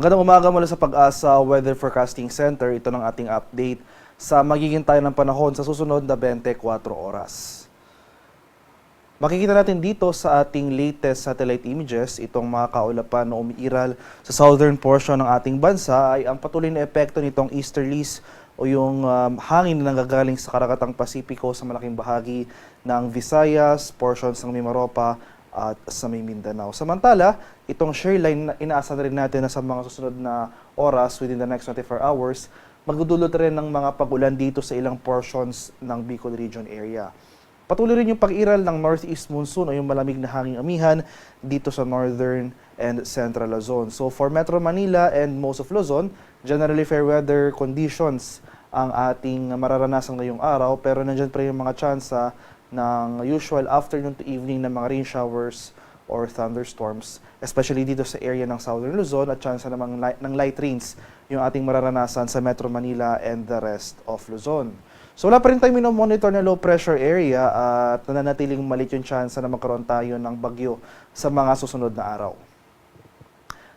Magandang umaga mula sa Pag-asa Weather Forecasting Center. Ito ng ating update sa magiging tayo ng panahon sa susunod na 24 oras. Makikita natin dito sa ating latest satellite images, itong mga kaulapan na umiiral sa southern portion ng ating bansa ay ang patuloy na epekto nitong easterlies o yung hangin na nanggagaling sa Karakatang Pasipiko sa malaking bahagi ng Visayas, portions ng Mimaropa, at sa may Mindanao. Samantala, itong shear line na inaasahan rin natin na sa mga susunod na oras within the next 24 hours, magdudulot rin ng mga pag-ulan dito sa ilang portions ng Bicol Region area. Patuloy rin yung pag-iral ng northeast monsoon o yung malamig na hanging amihan dito sa northern and central Luzon. So for Metro Manila and most of Luzon, generally fair weather conditions ang ating mararanasan ngayong araw, pero nandiyan pa rin yung mga tsansa ng usual afternoon to evening na mga rain showers or thunderstorms, especially dito sa area ng southern Luzon, at chance namang ng light rains yung ating mararanasan sa Metro Manila and the rest of Luzon. So wala pa rin tayo minomonitor na low pressure area at nananatiling maliit yung chance na magkaroon tayo ng bagyo sa mga susunod na araw.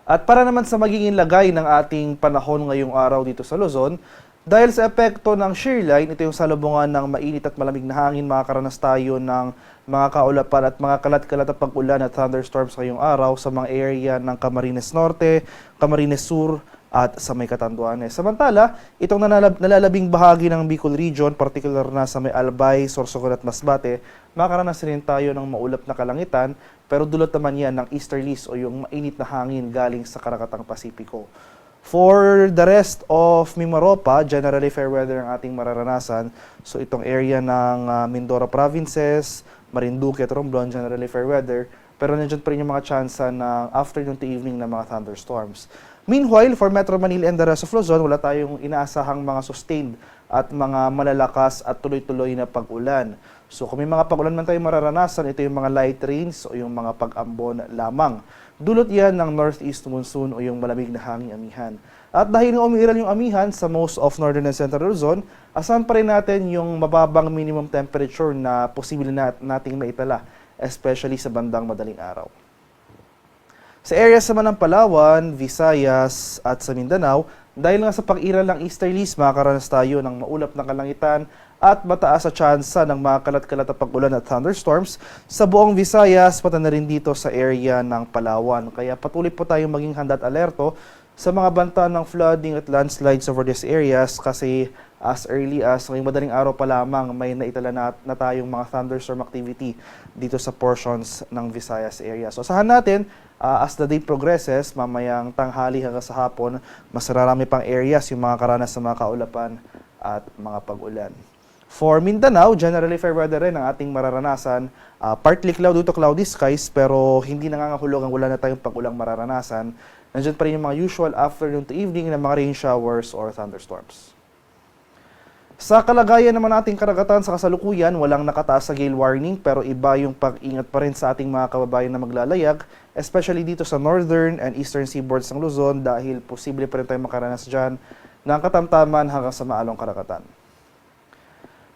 At para naman sa magiging lagay ng ating panahon ngayong araw dito sa Luzon, dahil sa epekto ng shear line, ito yung salubungan ng mainit at malamig na hangin, makakaranas tayo ng mga kaulapan at mga kalat-kalat na pag-ulan at thunderstorms ngayong araw sa mga area ng Camarines Norte, Camarines Sur at sa may Catanduanes. Samantala, itong nalalabing bahagi ng Bicol Region, particular na sa may Albay, Sorsogon at Masbate, makakaranas rin tayo ng maulap na kalangitan, pero dulot naman yan ng easterlies o yung mainit na hangin galing sa Karakatang Pasipiko. For the rest of Mimaropa, generally fair weather ang ating mararanasan. So itong area ng Mindoro Provinces, Marinduque at Romblon, generally fair weather. Pero nandiyan pa rin yung mga tsansa ng afternoon to evening na mga thunderstorms. Meanwhile, for Metro Manila and the rest of Luzon, wala tayong inaasahang mga sustained at mga malalakas at tuloy-tuloy na pag-ulan. So kung may mga pag-ulan man tayong mararanasan, ito yung mga light rains o yung mga pag-ambon lamang. Dulot yan ng northeast monsoon o yung malamig na hanging amihan. At dahil nga umiiral yung amihan sa most of northern and central Luzon, asahan pa rin natin yung mababang minimum temperature na posible nating maitala, especially sa bandang madaling araw. Sa areas naman ng Palawan, Visayas at sa Mindanao, dahil nga sa pag-iral ng easterlies, makakaranas tayo ng maulap na kalangitan at mataas sa tsansa ng mga kalat-kalat na pag-ulan at thunderstorms sa buong Visayas, pati na rin dito sa area ng Palawan. Kaya patuloy po tayong maging handa at alerto sa mga banta ng flooding at landslides over these areas kasi as early as ngayong madaling araw pa lamang may naitala na tayong mga thunderstorm activity dito sa portions ng Visayas area. So asahan natin as the day progresses, mamayang tanghali hanggang sa hapon, mas marami pang areas yung mga karanas sa mga kaulapan at mga pag-ulan. For Mindanao, generally fair weather rin ang ating mararanasan. Partly cloudy to cloudy skies, pero hindi nangangahulugang wala na tayong pag-ulang mararanasan. Nandiyan pa rin yung mga usual afternoon to evening na mga rain showers or thunderstorms. Sa kalagayan naman nating karagatan sa kasalukuyan, walang nakataas sa gale warning, pero iba yung pag-ingat pa rin sa ating mga kababayan na maglalayag, especially dito sa northern and eastern seaboards ng Luzon dahil posible pa rin tayong makaranas dyan ng katamtaman hanggang sa maalong karagatan.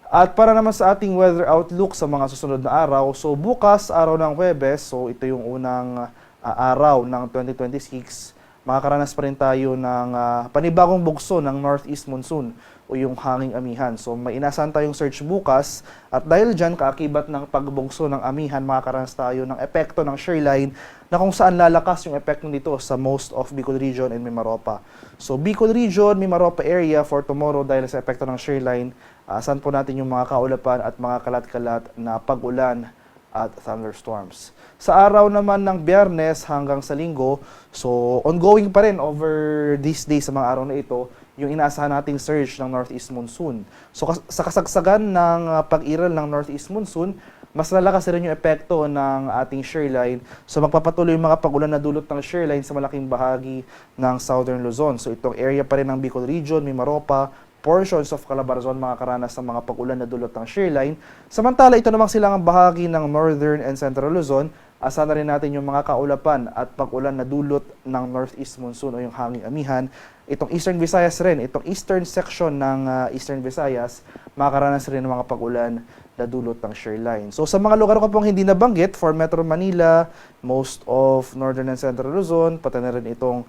At para naman sa ating weather outlook sa mga susunod na araw, so bukas, araw ng Huwebes, so ito yung unang araw ng 2026, makakaranas pa rin tayo ng panibagong bugso ng northeast monsoon o yung hanging amihan. So may inasahan tayong surge bukas at dahil dyan, kaakibat ng pagbugso ng amihan, makakaranas tayo ng epekto ng shear line na kung saan lalakas yung epekto nito sa most of Bicol Region and Mimaropa. So Bicol Region, Mimaropa area for tomorrow dahil sa epekto ng shear line, asahan po natin yung mga kaulapan at mga kalat-kalat na pag-ulan at thunderstorms. Sa araw naman ng Biyernes hanggang sa Linggo, so ongoing pa rin over these days sa mga araw na ito, yung inaasahan nating surge ng northeast monsoon. So sa kasagsagan ng pag-iral ng northeast monsoon, mas lalakas rin yung epekto ng ating shear line. So magpapatuloy yung mga pag-ulan na dulot ng shear line sa malaking bahagi ng southern Luzon. So itong area pa rin ng Bicol Region, Mimaropa, portions of Calabarzon makakaranas ng mga pag-ulan na dulot ng shear line. Samantala, ito namang silangang bahagi ng northern and central Luzon, asahan na rin natin yung mga kaulapan at pag-ulan na dulot ng northeast monsoon o yung hanging amihan itong Eastern Visayas rin, itong eastern section ng Eastern Visayas, makakaranas rin ng mga pag-ulan na dulot ng shear line. So sa mga lugar ko pong hindi nabanggit, for Metro Manila, most of Northern and Central Luzon, pati na rin itong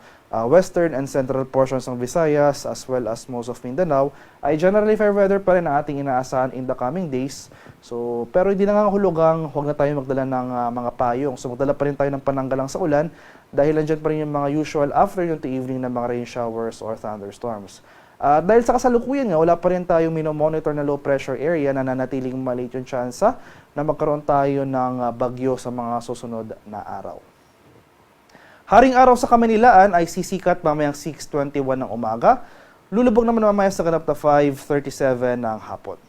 western and central portions ng Visayas, as well as most of Mindanao, ay generally fair weather pa rin ang ating inaasahan in the coming days. So, pero hindi nangangahulugang huwag na tayo magdala ng mga payong. So magdala pa rin tayo ng pananggalang sa ulan dahil nandiyan pa rin yung mga usual afternoon to evening na mga rain showers or thunderstorms. Dahil sa kasalukuyan nga, wala pa rin tayong minomonitor na low pressure area na nanatiling maliit yung tsansa na magkaroon tayo ng bagyo sa mga susunod na araw. Haring araw sa Kamanilaan ay sisikat mamayang 6:21 ng umaga. Lulubog naman mamaya sa ganap na 5:37 ng hapon.